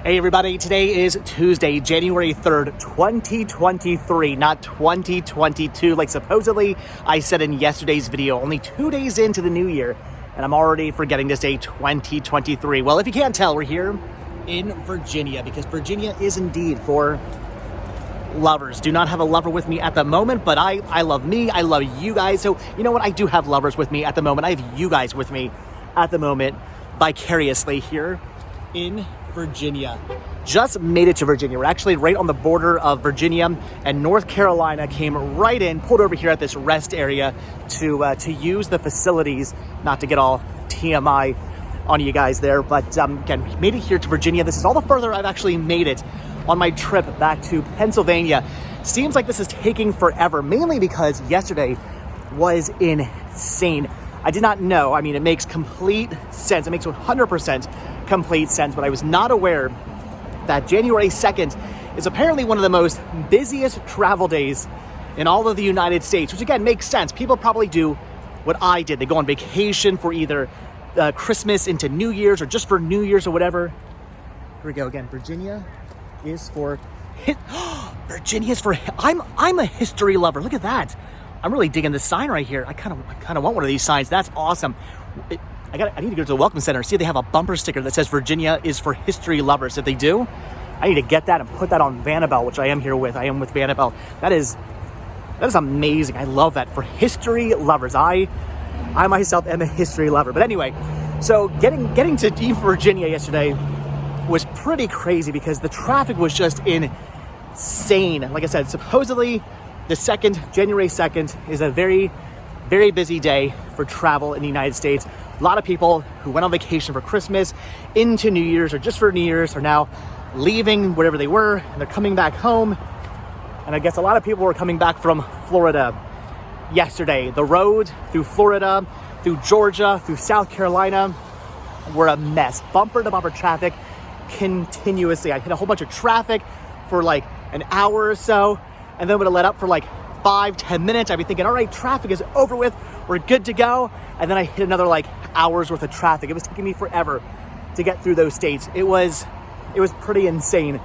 Hey everybody, today is Tuesday, January 3rd, 2023, not 2022, like supposedly I said in yesterday's video, only 2 days into the new year, and I'm already forgetting to say 2023. Well, if you can't tell, we're here in Virginia, because Virginia is indeed for lovers. Do not have a lover with me at the moment, but I love me, I love you guys, so you know what, I do have lovers with me at the moment. I have you guys with me at the moment, vicariously here in Virginia. Just made it to Virginia. We're actually right on the border of Virginia and North Carolina. Came right in, pulled over here at this rest area to use the facilities. Not to get all TMI on you guys there, but again, made it here to Virginia. This is all the further I've actually made it on my trip back to Pennsylvania. Seems like this is taking forever, mainly because yesterday was insane. I did not know. I mean, it makes complete sense. It makes 100% complete sense, but I was not aware that January 2nd is apparently one of the most busiest travel days in all of the United States, which again makes sense. People probably do what I did. They go on vacation for either Christmas into New Year's or just for New Year's or whatever. Here we go again. Virginia is for I'm a history lover. Look at that. I'm really digging this sign right here. I kind of want one of these signs. That's awesome. I need to go to the Welcome Center and see if they have a bumper sticker that says Virginia is for history lovers. If they do, I need to get that and put that on Vanabelle, which I am here with. I am with Vanabelle. That is amazing. I love that, for history lovers. I myself am a history lover. But anyway, so getting to Deep Virginia yesterday was pretty crazy because the traffic was just insane. Like I said, supposedly the January 2nd is a very, very busy day for travel in the United States. A lot of people who went on vacation for Christmas into New Year's or just for New Year's are now leaving wherever they were and they're coming back home. And I guess a lot of people were coming back from Florida yesterday. The roads through Florida, through Georgia, through South Carolina were a mess. Bumper to bumper traffic continuously. I hit a whole bunch of traffic for like an hour or so, and then would have let up for like 5-10 minutes. I'd be thinking, all right, traffic is over with, we're good to go. And then I hit another like hours worth of traffic. It was taking me forever to get through those states. It was pretty insane.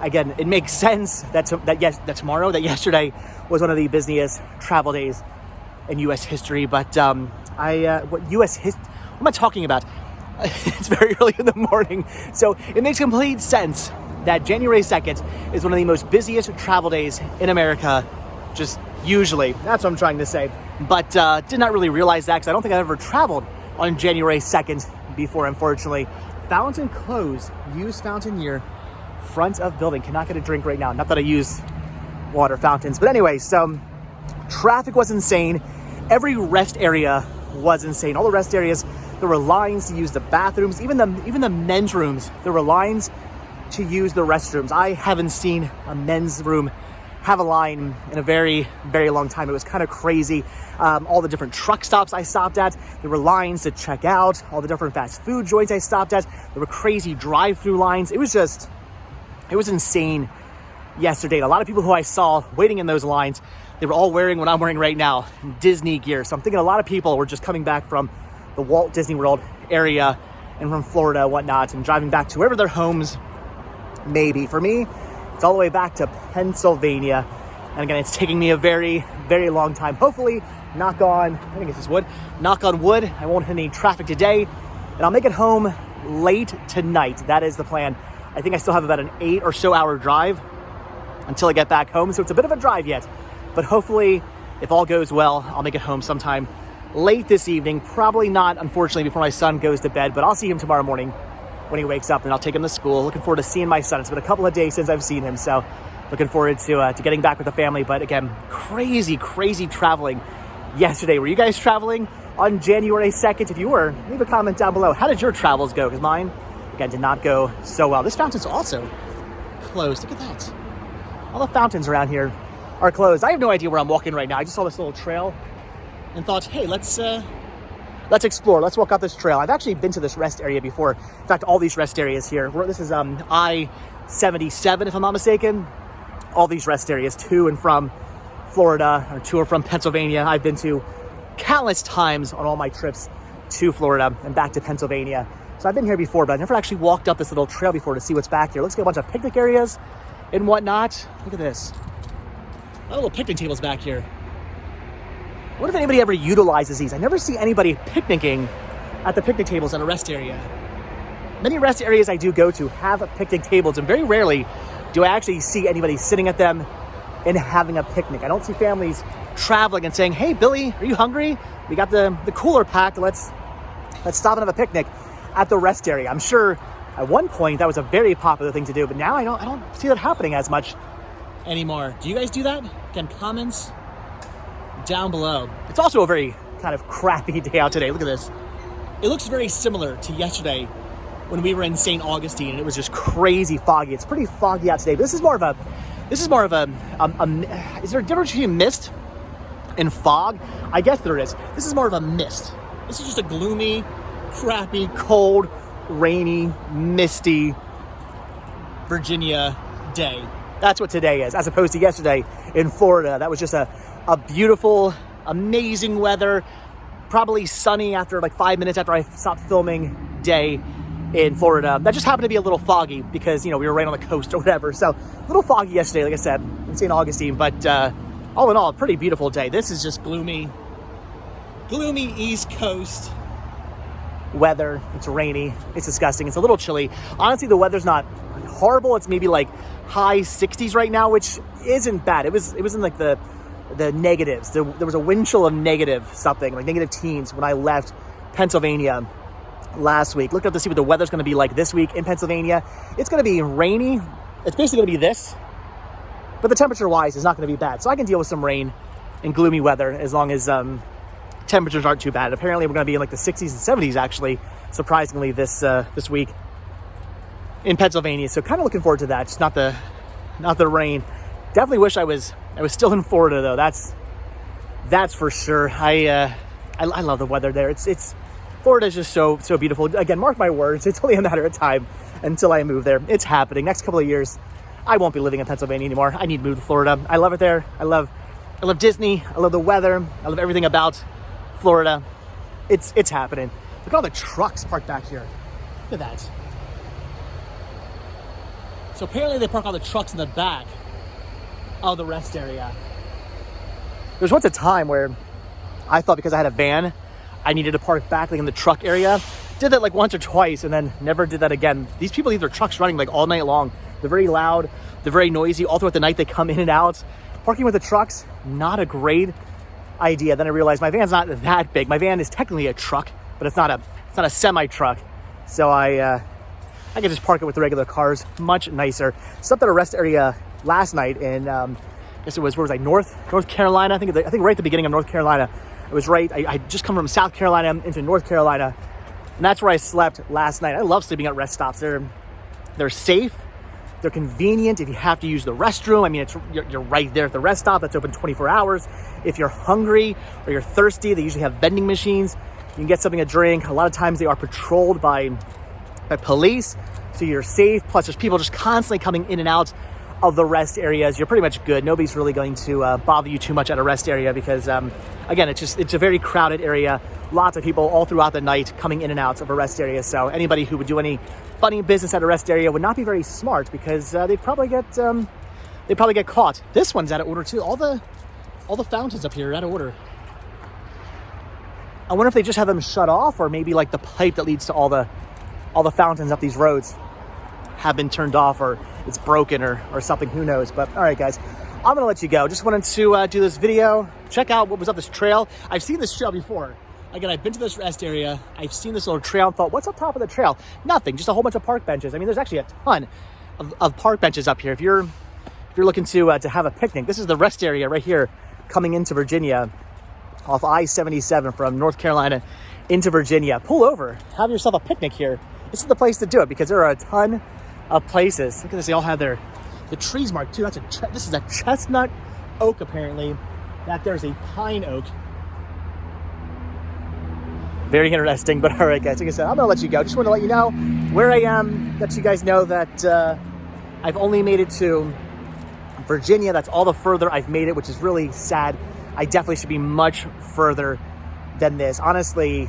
Again, it makes sense that yesterday was one of the busiest travel days in U.S. history. But what am I talking about? It's very early in the morning. So it makes complete sense that January 2nd is one of the most busiest travel days in America, just usually. That's what I'm trying to say. But did not really realize that because I don't think I've ever traveled on January 2nd before, unfortunately. Fountain closed. Use fountain near front of building. Cannot get a drink right now. Not that I use water fountains. But anyway, so traffic was insane. Every rest area was insane. All the rest areas, there were lines to use the bathrooms. Even the men's rooms, there were lines to use the restrooms. I haven't seen a men's room have a line in a very, very long time. It was kind of crazy. All the different truck stops I stopped at, there were lines to check out. All the different fast food joints I stopped at, there were crazy drive-through lines. It was insane yesterday. And a lot of people who I saw waiting in those lines, they were all wearing what I'm wearing right now, Disney gear. So I'm thinking a lot of people were just coming back from the Walt Disney World area and from Florida and whatnot and driving back to wherever their homes may be. For me, it's all the way back to Pennsylvania. And again, it's taking me a very, very long time. Hopefully, knock on wood, I won't hit any traffic today. And I'll make it home late tonight. That is the plan. I think I still have about an 8 or so hour drive until I get back home. So it's a bit of a drive yet. But hopefully, if all goes well, I'll make it home sometime late this evening. Probably not, unfortunately, before my son goes to bed. But I'll see him tomorrow morning when he wakes up, and I'll take him to school. Looking forward to seeing my son. It's been a couple of days since I've seen him, so looking forward to getting back with the family. But again, crazy traveling yesterday. Were you guys traveling on January 2nd? If you were, leave a comment down below. How did your travels go? Because mine, again, did not go so well. This fountain's also closed. Look at that. All the fountains around here are closed. I have no idea where I'm walking right now. I just saw this little trail and thought, hey, let's explore. Let's walk out this trail. I've actually been to this rest area before. In fact, all these rest areas here. This is I-77, if I'm not mistaken. All these rest areas to and from Florida or to or from Pennsylvania. I've been to countless times on all my trips to Florida and back to Pennsylvania. So I've been here before, but I've never actually walked up this little trail before to see what's back here. Looks like a bunch of picnic areas and whatnot. Look at this. A lot of little picnic tables back here. I wonder if anybody ever utilizes these. I never see anybody picnicking at the picnic tables at a rest area. Many rest areas I do go to have picnic tables, and very rarely do I actually see anybody sitting at them and having a picnic. I don't see families traveling and saying, hey, Billy, are you hungry? We got the cooler packed. Let's stop and have a picnic at the rest area. I'm sure at one point that was a very popular thing to do, but now I don't see that happening as much anymore. Do you guys do that? Again, comments down below. It's also a very kind of crappy day out today. Look at this. It looks very similar to yesterday when we were in St. Augustine and it was just crazy foggy. It's pretty foggy out today, but this is more of a, is there a difference between mist and fog? I guess there is. This is more of a mist. This is just a gloomy, crappy, cold, rainy, misty Virginia day. That's what today is, as opposed to yesterday in Florida. That was just a beautiful, amazing weather, probably sunny after like 5 minutes after I stopped filming day in Florida. That just happened to be a little foggy because, we were right on the coast or whatever. So a little foggy yesterday, like I said, in St. Augustine, but all in all, a pretty beautiful day. This is just gloomy East Coast weather. It's rainy. It's disgusting. It's a little chilly. Honestly, the weather's not horrible. It's maybe like high 60s right now, which isn't bad. It was in like the negatives. There was a wind chill of negative something, like negative teens when I left Pennsylvania last week. Looked up to see what the weather's going to be like this week in Pennsylvania. It's going to be rainy. It's basically going to be this, but the temperature wise is not going to be bad. So I can deal with some rain and gloomy weather as long as temperatures aren't too bad. Apparently we're going to be in like the 60s and 70s actually, surprisingly this week in Pennsylvania. So kind of looking forward to that. Just not the rain. Definitely wish I was still in Florida though. That's for sure. I love the weather there. It's Florida is just so beautiful. Again, mark my words, it's only a matter of time until I move there. It's happening. Next couple of years, I won't be living in Pennsylvania anymore. I need to move to Florida. I love it there. I love Disney. I love the weather. I love everything about Florida. It's happening. Look at all the trucks parked back here. Look at that. So apparently they park all the trucks in the back of the rest area. There's once a time where I thought because I had a van, I needed to park back like in the truck area. Did that like once or twice and then never did that again. These people leave their trucks running like all night long. They're very loud. They're very noisy. All throughout the night they come in and out. Parking with the trucks, not a great idea. Then I realized my van's not that big. My van is technically a truck, but it's not a semi truck. So I can just park it with the regular cars. Much nicer. Slept at a rest area last night in I guess it was, where was I? North Carolina. I think right at the beginning of North Carolina. It was right. I just come from South Carolina into North Carolina, and that's where I slept last night. I love sleeping at rest stops. They're safe. They're convenient. If you have to use the restroom, I mean, you're right there at the rest stop. That's open 24 hours. If you're hungry or you're thirsty, they usually have vending machines. You can get something to drink. A lot of times they are patrolled by police, so you're safe. Plus, there's people just constantly coming in and out of the rest areas. You're pretty much good. Nobody's really going to bother you too much at a rest area because, again, it's a very crowded area. Lots of people all throughout the night coming in and out of a rest area. So anybody who would do any funny business at a rest area would not be very smart because they'd probably get caught. This one's out of order too. All the fountains up here are out of order. I wonder if they just have them shut off, or maybe like the pipe that leads to all the fountains up these roads have been turned off, or it's broken or something, who knows. But all right, guys, I'm gonna let you go. Just wanted to do this video, check out what was up this trail. I've seen this trail before. Again, I've been to this rest area. I've seen this little trail and thought, what's up top of the trail? Nothing, just a whole bunch of park benches. I mean, there's actually a ton of park benches up here. If you're looking to have a picnic, this is the rest area right here coming into Virginia off I-77 from North Carolina into Virginia. Pull over, have yourself a picnic here. This is the place to do it because there are a ton of places. Look at this, they all have the trees marked too. This is a chestnut oak apparently. That there's a pine oak. Very interesting, but all right, guys, like I said, I'm gonna let you go. Just want to let you know where I am, let you guys know that I've only made it to Virginia. That's all the further I've made it, which is really sad. I definitely should be much further than this. Honestly,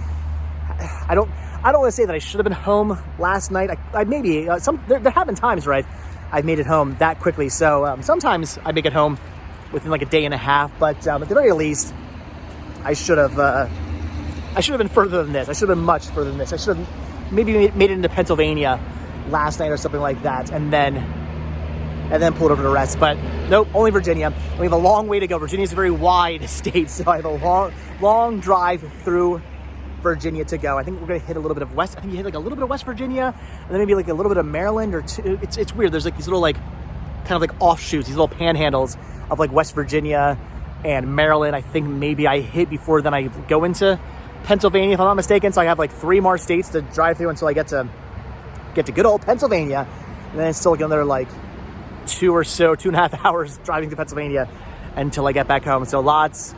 I don't want to say that I should have been home last night. I maybe there have been times where I've made it home that quickly. So sometimes I make it home within like a day and a half. But at the very least, I should have been further than this. I should have been much further than this. I should have maybe made it into Pennsylvania last night or something like that, and then pulled over the rest. But nope, only Virginia. We have a long way to go. Virginia is a very wide state, so I have a long drive through Virginia to go. I think we're gonna hit a little bit of West. I think you hit like a little bit of West Virginia, and then maybe like a little bit of Maryland or two. It's weird. There's like these little like kind of like offshoots, these little panhandles of like West Virginia and Maryland. I think maybe I hit before then I go into Pennsylvania, if I'm not mistaken. So I have like 3 more states to drive through until I get to good old Pennsylvania, and then it's still another like 2.5 hours driving to Pennsylvania until I get back home. So lots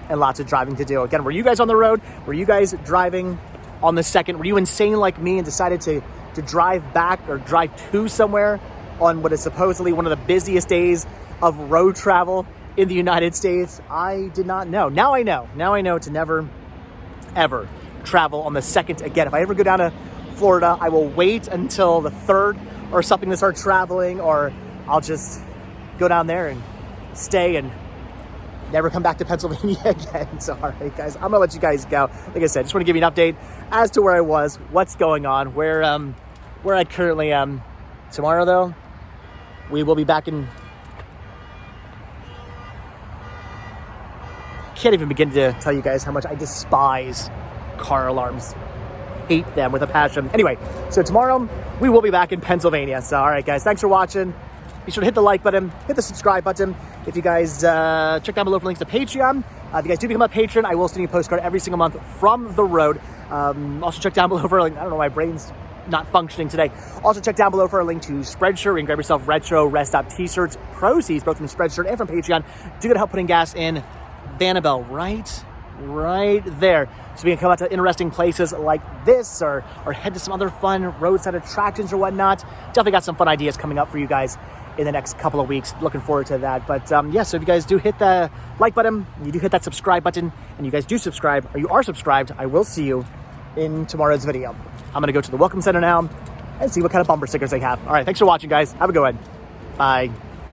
and lots of driving to do. Again, were you guys on the road? Were you guys driving on the 2nd? Were you insane like me and decided to drive back or drive to somewhere on what is supposedly one of the busiest days of road travel in the United States? I did not know. Now I know. Now I know to never, ever travel on the 2nd again. If I ever go down to Florida, I will wait until the 3rd or something to start traveling, or I'll just go down there and stay and never come back to Pennsylvania again. So, all right, guys, I'm gonna let you guys go. Like I said, just want to give you an update as to where I was, what's going on, where I currently am. Tomorrow, though, we will be back in. Can't even begin to tell you guys how much I despise car alarms. Hate them with a passion. Anyway, so tomorrow we will be back in Pennsylvania. So, all right, guys, thanks for watching. Be sure to hit the like button, hit the subscribe button. If you guys check down below for links to Patreon. If you guys do become a patron, I will send you a postcard every single month from the road. Also check down below for a link. I don't know, my brain's not functioning today. Also check down below for a link to Spreadshirt, where you can grab yourself retro rest stop t-shirts. Proceeds both from Spreadshirt and from Patreon do get help putting gas in Vanabelle right there. So we can come out to interesting places like this, or head to some other fun roadside attractions or whatnot. Definitely got some fun ideas coming up for you guys in the next couple of weeks. Looking forward to that. But yeah, so if you guys do hit the like button, you do hit that subscribe button, and you guys do subscribe, or you are subscribed, I will see you in tomorrow's video. I'm gonna go to the Welcome Center now and see what kind of bumper stickers they have. All right, thanks for watching, guys. Have a good one. Bye.